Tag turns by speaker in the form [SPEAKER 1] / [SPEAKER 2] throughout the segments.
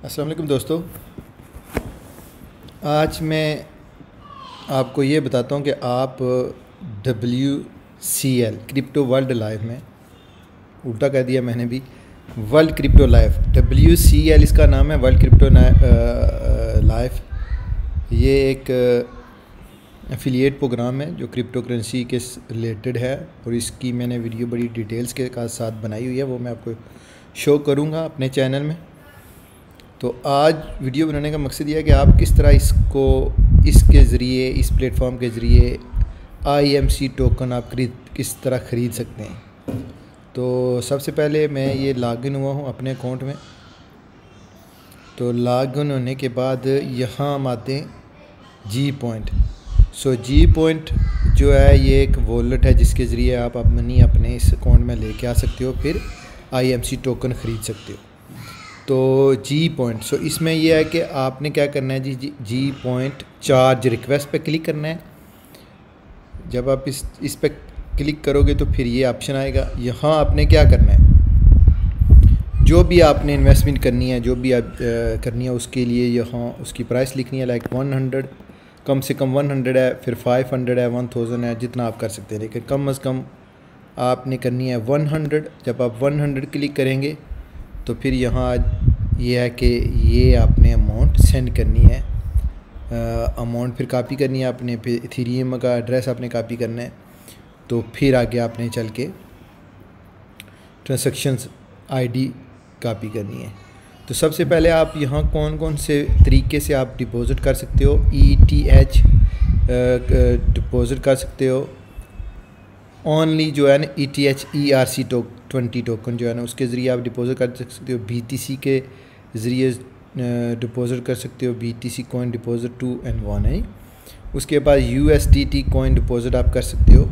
[SPEAKER 1] अस्सलाम वालेकुम दोस्तों। आज मैं आपको ये बताता हूँ कि आप WCL क्रिप्टो वर्ल्ड लाइफ में, उल्टा कह दिया मैंने भी, वर्ल्ड क्रिप्टो लाइफ, WCL इसका नाम है, वर्ल्ड क्रिप्टो लाइफ। ये एक एफिलिएट प्रोग्राम है जो क्रिप्टो करेंसी के रिलेटेड है और इसकी मैंने वीडियो बड़ी डिटेल्स के साथ बनाई हुई है, वो मैं आपको शो करूँगा अपने चैनल में। तो आज वीडियो बनाने का मकसद ये है कि आप किस तरह इसके ज़रिए, इस प्लेटफॉर्म के ज़रिए IMC टोकन आप किस तरह ख़रीद सकते हैं। तो सबसे पहले मैं ये लॉगिन हुआ हूँ अपने अकाउंट में। तो लॉगिन होने के बाद यहाँ हम आते हैं जी पॉइंट। सो जी पॉइंट जो है ये एक वॉलेट है जिसके ज़रिए आप मनी अपने इस अकाउंट में लेके आ सकते हो, फिर IMC टोकन ख़रीद सकते हो। तो जी पॉइंट, सो इसमें यह है कि आपने क्या करना है जी पॉइंट चार्ज रिक्वेस्ट पे क्लिक करना है। जब आप इस पे क्लिक करोगे तो फिर ये ऑप्शन आएगा। यहाँ आपने क्या करना है, जो भी आपने इन्वेस्टमेंट करनी है, जो भी आप करनी है, उसके लिए यहाँ उसकी प्राइस लिखनी है। लाइक 100, कम से कम 100 है, फिर 500 है, 1000 है, जितना आप कर सकते हैं, लेकिन कम अज़ कम आपने करनी है 100। जब आप 100 क्लिक करेंगे तो फिर यहाँ ये है कि ये आपने अमाउंट सेंड करनी है। अमाउंट फिर कॉपी करनी है आपने, फिर इथेरियम का एड्रेस आपने कॉपी करना है। तो फिर आगे आपने चल के ट्रांजैक्शंस ID कॉपी करनी है। तो सबसे पहले आप यहाँ कौन कौन से तरीके से आप डिपॉज़िट कर सकते हो। ETH डिपॉज़िट कर सकते हो। ओनली जो है ना ETH ERC20 टोकन जो है ना उसके ज़रिए आप डिपॉज़िट कर सकते हो। BTC के ज़रिए डिपॉज़िट कर सकते हो। BTC कॉइन डिपॉज़िट 2 and 1 है। उसके बाद USDT कॉइन डिपॉज़िट आप कर सकते हो,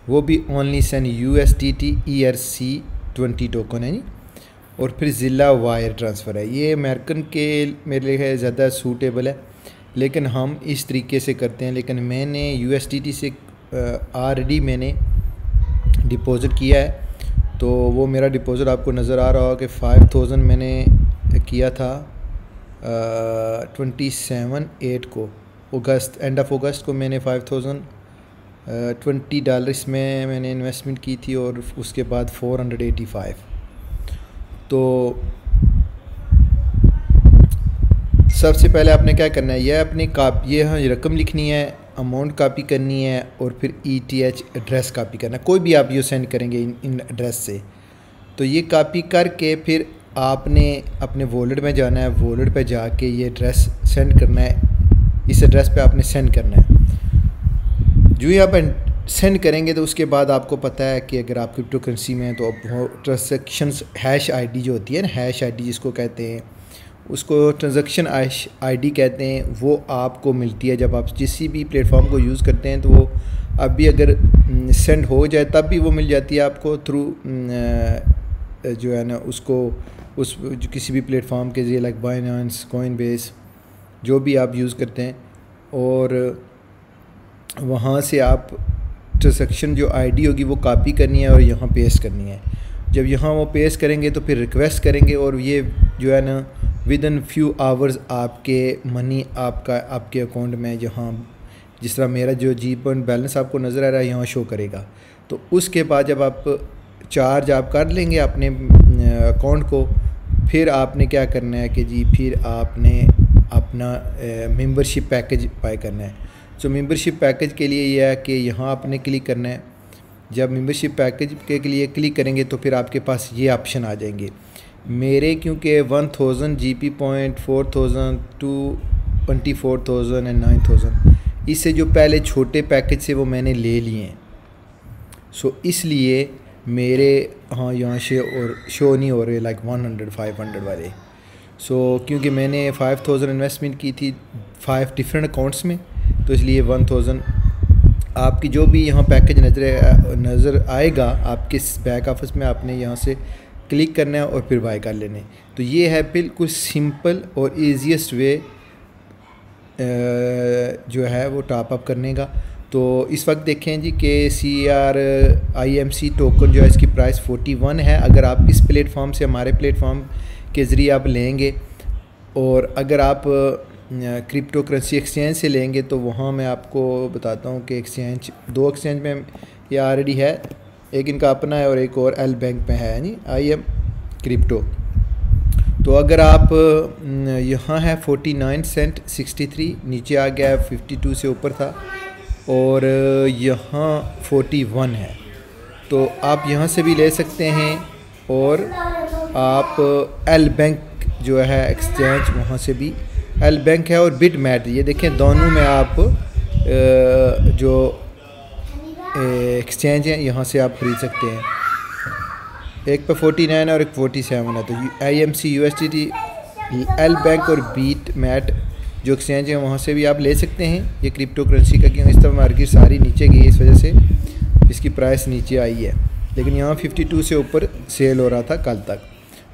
[SPEAKER 1] वो भी only send USDT ERC20 token है। और फिर ज़िला वायर ट्रांसफ़र है, ये अमेरिकन के मेरे लिए ज़्यादा सूटेबल है, लेकिन हम इस तरीके से करते हैं। लेकिन मैंने USDT से ऑलरेडी मैंने डिपॉज़िट किया है। तो वो मेरा डिपॉज़िट आपको नज़र आ रहा होगा कि 5000 मैंने किया था 27/8 को, अगस्त, एंड ऑफ अगस्त को मैंने 5000 $20 इसमें मैंने इन्वेस्टमेंट की थी, और उसके बाद 485। तो सबसे पहले आपने क्या करना है, यह अपनी ये रकम लिखनी है, अमाउंट कॉपी करनी है, और फिर ETH एड्रेस कॉपी करना है। कोई भी आप ये सेंड करेंगे इन एड्रेस से, तो ये कॉपी करके फिर आपने अपने वॉलेट में जाना है। वॉलेट पे जाके ये एड्रेस सेंड करना है, इस एड्रेस पे आपने सेंड करना है। जो ही आप सेंड करेंगे तो उसके बाद आपको पता है कि अगर आप क्रिप्टो करेंसी में हैं तो ट्रांजैक्शंस हैश ID जो होती है ना, हैश ID जिसको कहते हैं, उसको ट्रांजैक्शन ID कहते हैं, वो आपको मिलती है जब आप किसी भी प्लेटफॉर्म को यूज़ करते हैं। तो वो अभी अगर सेंड हो जाए तब भी वो मिल जाती है आपको थ्रू जो है ना उस जो किसी भी प्लेटफॉर्म के ज़रिए, लाइक बाइनेंस, कॉइनबेस, जो भी आप यूज़ करते हैं। और वहाँ से आप ट्रांजैक्शन जो ID होगी वो कॉपी करनी है और यहाँ पेस्ट करनी है। जब यहाँ वो पेस्ट करेंगे तो फिर रिक्वेस्ट करेंगे, और ये जो है ना विदिन फ्यू आवर्स आपके मनी आपके अकाउंट में, जहाँ जिस तरह मेरा जो जी पॉइंट बैलेंस आपको नज़र आ रहा है यहाँ शो करेगा। तो उसके बाद जब आप चार्ज आप कर लेंगे अपने अकाउंट को, फिर आपने क्या करना है कि फिर आपने अपना मेंबरशिप पैकेज बाय करना है। सो मेंबरशिप पैकेज के लिए यह है कि यहाँ आपने क्लिक करना है। जब मेंबरशिप पैकेज के लिए क्लिक करेंगे तो फिर आपके पास ये ऑप्शन आ जाएंगे। मेरे क्योंकि 1000 GP पॉइंट, 4000 to 24,000 and 9000, इससे जो पहले छोटे पैकेज से वो मैंने ले लिए हैं। सो इसलिए मेरे यहाँ शो नहीं हो रहे लाइक 100, 500 वाले। सो क्योंकि मैंने 5000 इन्वेस्टमेंट की थी 5 डिफरेंट अकाउंट्स में, तो इसलिए 1000 आपकी जो भी यहाँ पैकेज नज़र आएगा आपके बैक ऑफिस में, आपने यहाँ से क्लिक करना है और फिर बाय कर लेने। तो ये है बिल्कुल सिंपल और ईजीएस्ट वे जो है वो टॉप अप करने का। तो इस वक्त देखें जी कि IMC टोकन जो है इसकी प्राइस 41 है। अगर आप इस प्लेटफॉर्म से हमारे प्लेटफॉर्म के ज़रिए आप लेंगे और अगर आप क्रिप्टो करेंसी एक्सचेंज से लेंगे तो वहाँ मैं आपको बताता हूँ कि एक्सचेंज 2 एक्सचेंज में ये ऑलरेडी है, एक इनका अपना है और एक और एल बैंक में है यानी IM क्रिप्टो। तो अगर आप यहाँ है 49 सेंट 63, नीचे आ गया है 52 से ऊपर था, और यहाँ 41 है। तो आप यहाँ से भी ले सकते हैं, और आप एल बैंक जो है एक्सचेंज वहाँ से भी, एल बैंक है और बिटमैट, ये देखें दोनों में आप जो एक्सचेंज हैं यहाँ से आप खरीद सकते हैं। एक पे 49 और एक 47 है। तो IMC USDT, एल बैंक और बिटमैट जो एक्सचेंज है वहाँ से भी आप ले सकते हैं ये क्रिप्टो करेंसी का। क्यों इस तरह मार्केट सारी नीचे गई है, इस वजह से इसकी प्राइस नीचे आई है, लेकिन यहाँ 52 से ऊपर सेल हो रहा था कल तक।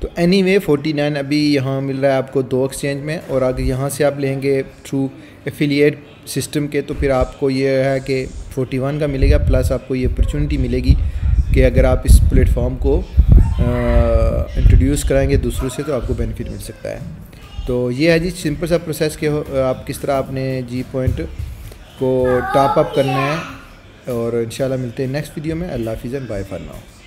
[SPEAKER 1] तो एनीवे 49 अभी यहाँ मिल रहा है आपको 2 एक्सचेंज में, और अगर यहाँ से आप लेंगे थ्रू एफिलिएट सिस्टम के तो फिर आपको ये है कि 41 का मिलेगा, प्लस आपको ये अपॉर्चुनिटी मिलेगी कि अगर आप इस प्लेटफॉर्म को इंट्रोड्यूस कराएंगे दूसरों से तो आपको बेनिफिट मिल सकता है। तो ये है जी सिंपल सा प्रोसेस कि आप किस तरह आपने जी पॉइंट को टॉप अप करना है। और इंशाल्लाह मिलते हैं नेक्स्ट वीडियो में। अल्लाह हाफ़िज़ एंड बाय फॉर नाउ।